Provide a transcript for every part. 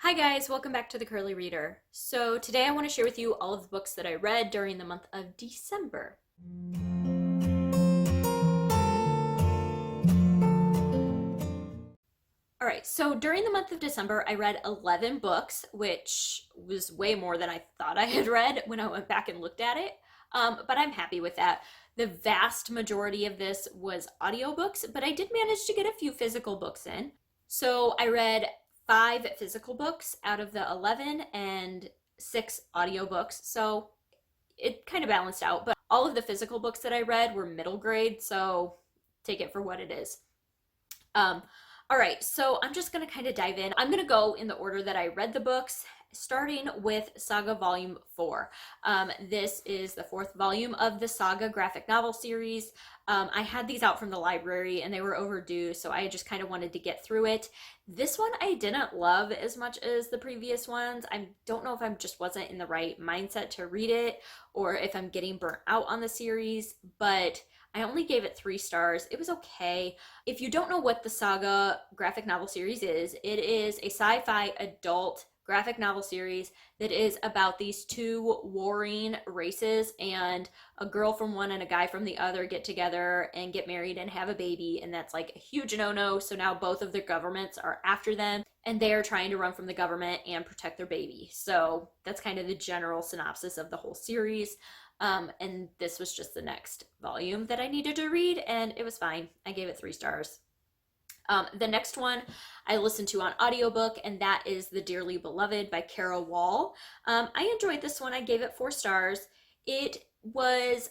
Hi guys, welcome back to the Curly Reader. So today I want to share with you all of the books that I read during the month of December. Alright, so during the month of December I read 11 books, which was way more than I thought I had read when I went back and looked at it. But I'm happy with that. The vast majority of this was audiobooks, but I did manage to get a few physical books in. So I read 5 physical books out of the 11 and 6 audiobooks. So it kind of balanced out, but all of the physical books that I read were middle grade, so take it for what it is. All right, so I'm just going to kind of dive in. I'm going to go in the order that I read the books, starting with Saga Volume 4. This is the 4th volume of the Saga graphic novel series. I had these out from the library and they were overdue, so I just kind of wanted to get through it. This one I didn't love as much as the previous ones. I don't know if I just wasn't in the right mindset to read it or if I'm getting burnt out on the series, but I only gave it 3 stars. It was okay. If you don't know what the Saga graphic novel series is, it is a sci-fi adult graphic novel series that is about these 2 warring races, and a girl from one and a guy from the other get together and get married and have a baby, and that's like a huge no-no. So now both of their governments are after them and they are trying to run from the government and protect their baby. So that's kind of the general synopsis of the whole series. And this was just the next volume that I needed to read, and it was fine. I gave it 3 stars. The next one I listened to on audiobook, and that is The Dearly Beloved by Kara Wall. I enjoyed this one. I gave it 4 stars. I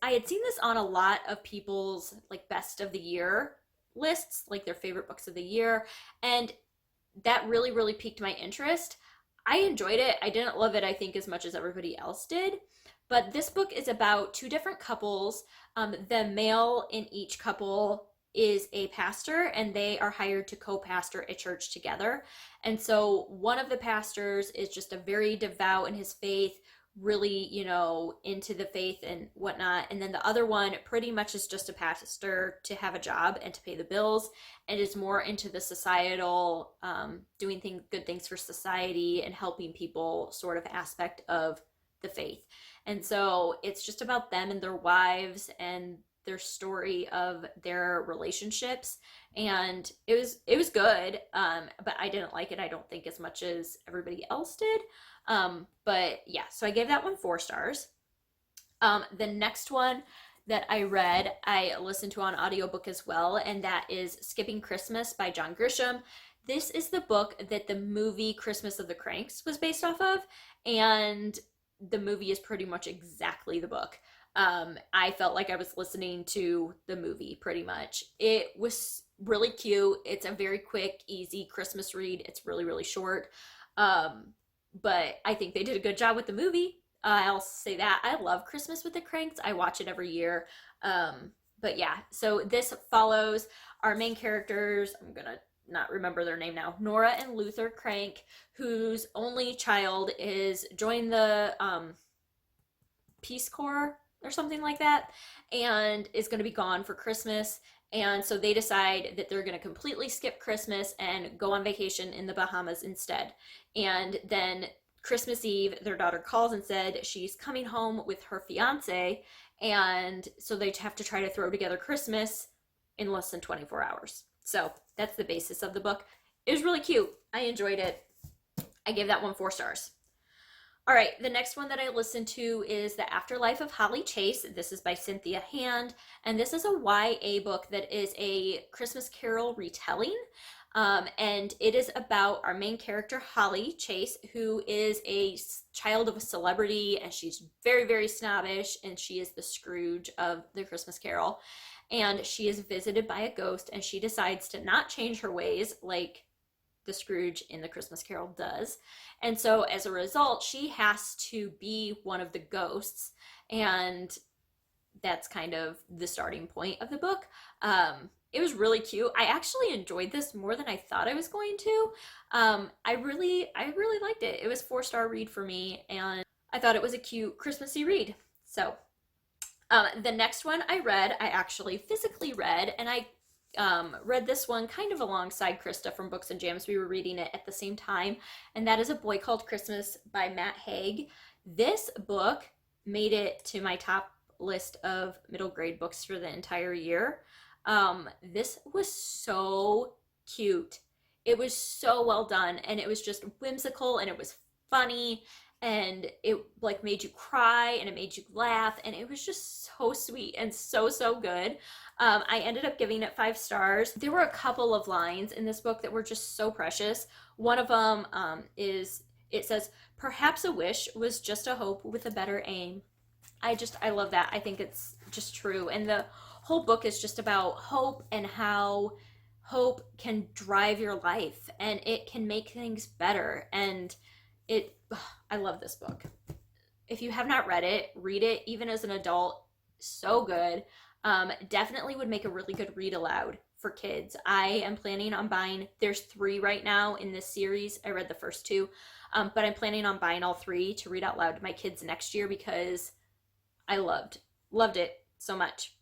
had seen this on a lot of people's like best of the year lists, like their favorite books of the year, and that really piqued my interest. I enjoyed it. I didn't love it, I think, as much as everybody else did. But this book is about 2 different couples. The male in each couple is a pastor, and they are hired to co-pastor a church together. And so one of the pastors is just a very devout in his faith, really, into the faith and whatnot. And then the other one pretty much is just a pastor to have a job and to pay the bills, and is more into the societal, doing good things for society and helping people sort of aspect of the faith. And so it's just about them and their wives and their story of their relationships, and it was good, but I didn't like it, I don't think, as much as everybody else did. But yeah, so I gave that one 4 stars. The next one that I read, I listened to on audiobook as well, and that is Skipping Christmas by John Grisham. This is the book that the movie Christmas of the Cranks was based off of, and the movie is pretty much exactly the book. I felt like I was listening to the movie pretty much. It was really cute. It's a very quick, easy Christmas read. It's really short. But I think they did a good job with the movie. I'll say that. I love Christmas with the Cranks. I watch it every year. But yeah, so this follows our main characters. I'm gonna not remember their name now, Nora and Luther Crank, whose only child is joined the Peace Corps or something like that, and is going to be gone for Christmas. And so they decide that they're going to completely skip Christmas and go on vacation in the Bahamas instead. And then Christmas Eve, their daughter calls and said she's coming home with her fiance, and so they have to try to throw together Christmas in less than 24 hours. So that's the basis of the book. It was really cute. I enjoyed it. I gave that one 4 stars. All right, the next one that I listened to is The Afterlife of Holly Chase. This is by Cynthia Hand, and this is a YA book that is a Christmas Carol retelling. And it is about our main character, Holly Chase, who is a child of a celebrity, and she's very snobbish, and she is the Scrooge of the Christmas Carol. And she is visited by a ghost, and she decides to not change her ways like the Scrooge in the Christmas Carol does. And so as a result, she has to be one of the ghosts, and that's kind of the starting point of the book. It was really cute. I actually enjoyed this more than I thought I was going to. I really liked it. It was 4-star read for me, and I thought it was a cute Christmassy read. So the next one I read, I actually physically read, and read this one kind of alongside Krista from Books and Jams. We were reading it at the same time, and that is A Boy Called Christmas by Matt Haig. This book made it to my top list of middle grade books for the entire year. This was so cute. It was so well done, and it was just whimsical, and it was funny, and it like made you cry, and it made you laugh, and it was just so sweet and so good. I ended up giving it 5 stars. There were a couple of lines in this book that were just so precious. One of them it says, "Perhaps a wish was just a hope with a better aim." I love that. I think it's just true. And the whole book is just about hope and how hope can drive your life and it can make things better. And I love this book. If you have not read it, read it even as an adult. So good. Definitely would make a really good read aloud for kids. I am planning on buying, there's 3 right now in this series. I read the first 2, but I'm planning on buying all 3 to read out loud to my kids next year because I loved it so much.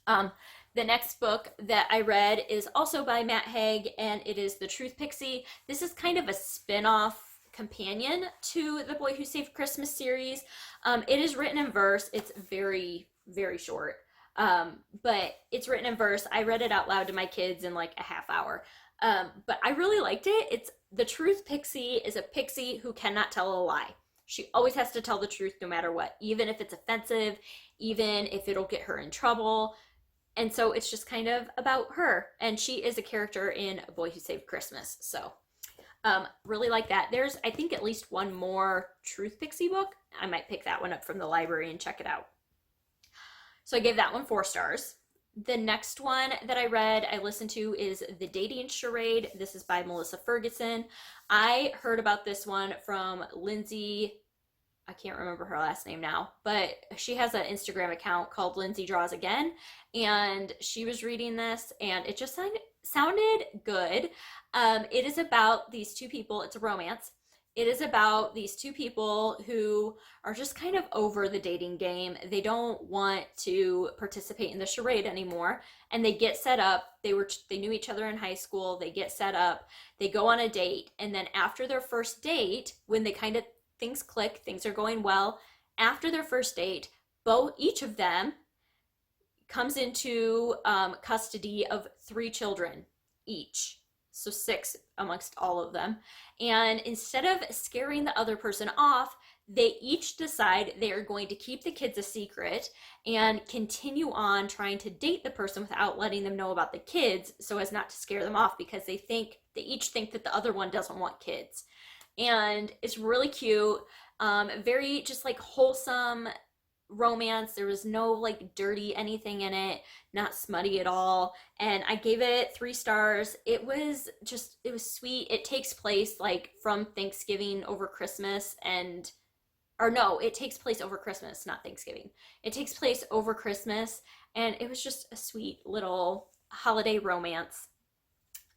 The next book that I read is also by Matt Haig, and it is The Truth Pixie. This is kind of a spin-off companion to the Boy Who Saved Christmas series. It is written in verse. It's very, very short, but it's written in verse. I read it out loud to my kids in like a half hour, but I really liked it. The Truth Pixie is a pixie who cannot tell a lie. She always has to tell the truth no matter what, even if it's offensive, even if it'll get her in trouble. And so it's just kind of about her. And she is a character in A Boy Who Saved Christmas. So really like that. There's, I think, at least one more Truth Pixie book. I might pick that one up from the library and check it out. So I gave that one 4 stars. The next one that I read, I listened to is The Dating Charade. This is by Melissa Ferguson. I heard about this one from Lindsay, I can't remember her last name now, but she has an Instagram account called Lindsay Draws Again, and she was reading this, and it just sounded good. It is about these 2 people. It's a romance. It is about these 2 people who are just kind of over the dating game. They don't want to participate in the charade anymore, and they get set up. They knew each other in high school. They get set up. They go on a date, and then after their first date, when they kind of things click, things are going well. After their first date, each of them comes into custody of 3 children each. So 6 amongst all of them. And instead of scaring the other person off, they each decide they are going to keep the kids a secret and continue on trying to date the person without letting them know about the kids so as not to scare them off, because they each think that the other one doesn't want kids. And it's really cute, very just like wholesome romance. There was no like dirty anything in it, not smutty at all. And I gave it 3 stars. It was sweet. It takes place like from Thanksgiving over Christmas it takes place over Christmas, not Thanksgiving. It takes place over Christmas, and it was just a sweet little holiday romance.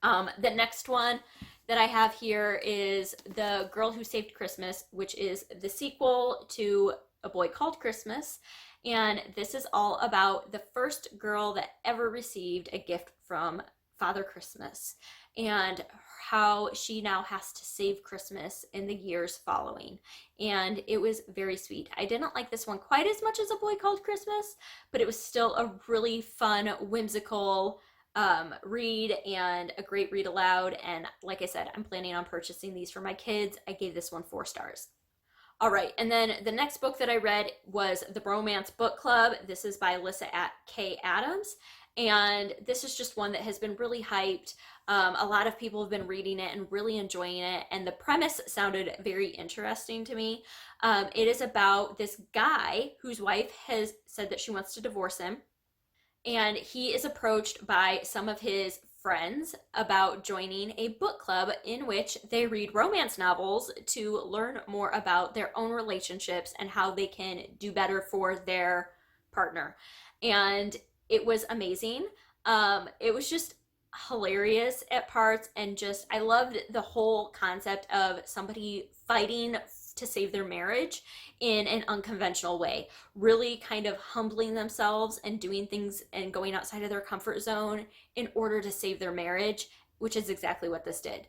The next one that I have here is The Girl Who Saved Christmas, which is the sequel to A Boy Called Christmas. And this is all about the first girl that ever received a gift from Father Christmas and how she now has to save Christmas in the years following. And it was very sweet. I didn't like this one quite as much as A Boy Called Christmas, but it was still a really fun, whimsical read and a great read aloud. And like I said, I'm planning on purchasing these for my kids. I gave this one 4 stars. All right, and then the next book that I read was The Bromance Book Club. This is by Alyssa K. Adams, and this is just one that has been really hyped. A lot of people have been reading it and really enjoying it, and the premise sounded very interesting to me. It is about this guy whose wife has said that she wants to divorce him, and he is approached by some of his friends about joining a book club in which they read romance novels to learn more about their own relationships and how they can do better for their partner. And it was amazing. It was just hilarious at parts, and just I loved the whole concept of somebody fighting to save their marriage in an unconventional way, really kind of humbling themselves and doing things and going outside of their comfort zone in order to save their marriage, which is exactly what this did.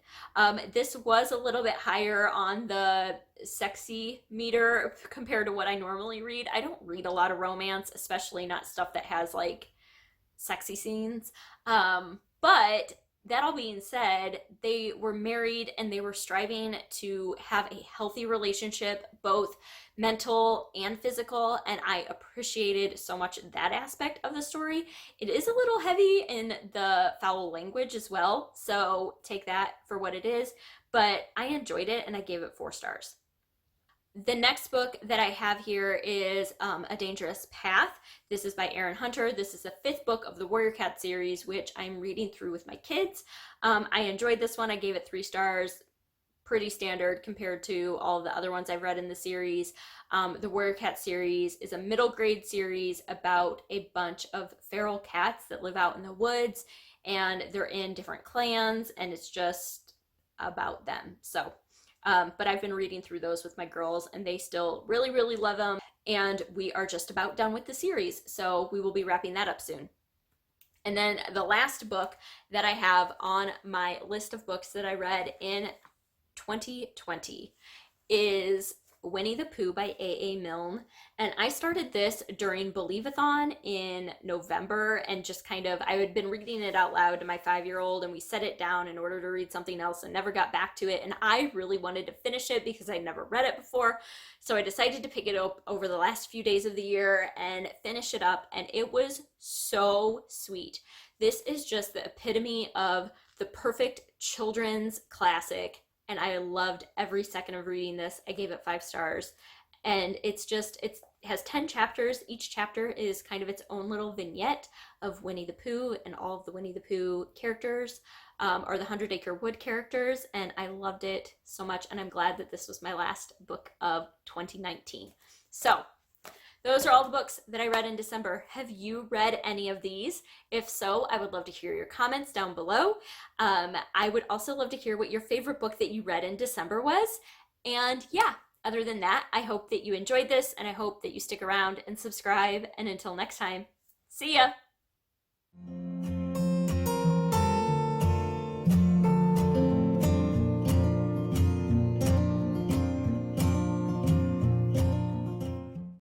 This was a little bit higher on the sexy meter compared to what I normally read. I don't read a lot of romance, especially not stuff that has like sexy scenes. But that all being said, they were married and they were striving to have a healthy relationship, both mental and physical. And I appreciated so much that aspect of the story. It is a little heavy in the foul language as well, so take that for what it is. But I enjoyed it and I gave it 4 stars. The next book that I have here is A Dangerous Path. This is by Erin Hunter. This is the 5th book of the Warrior Cat series, which I'm reading through with my kids. I enjoyed this one. I gave it 3 stars. Pretty standard compared to all of the other ones I've read in the series. The Warrior Cat series is a middle grade series about a bunch of feral cats that live out in the woods, and they're in different clans, and it's just about them. So but I've been reading through those with my girls and they still really, really love them. And we are just about done with the series. So we will be wrapping that up soon. And then the last book that I have on my list of books that I read in 2020 is Winnie the Pooh by A.A. Milne. And I started this during Believe-a-thon in November, and just kind of, I had been reading it out loud to my 5-year-old, and we set it down in order to read something else and never got back to it. And I really wanted to finish it because I'd never read it before. So I decided to pick it up over the last few days of the year and finish it up. And it was so sweet. This is just the epitome of the perfect children's classic. And I loved every second of reading this. I gave it 5 stars. And it has 10 chapters. Each chapter is kind of its own little vignette of Winnie the Pooh and all of the Winnie the Pooh characters, or the 100 Acre Wood characters. And I loved it so much. And I'm glad that this was my last book of 2019. So those are all the books that I read in December. Have you read any of these? If so, I would love to hear your comments down below. I would also love to hear what your favorite book that you read in December was. And yeah, other than that, I hope that you enjoyed this, and I hope that you stick around and subscribe. And until next time, see ya!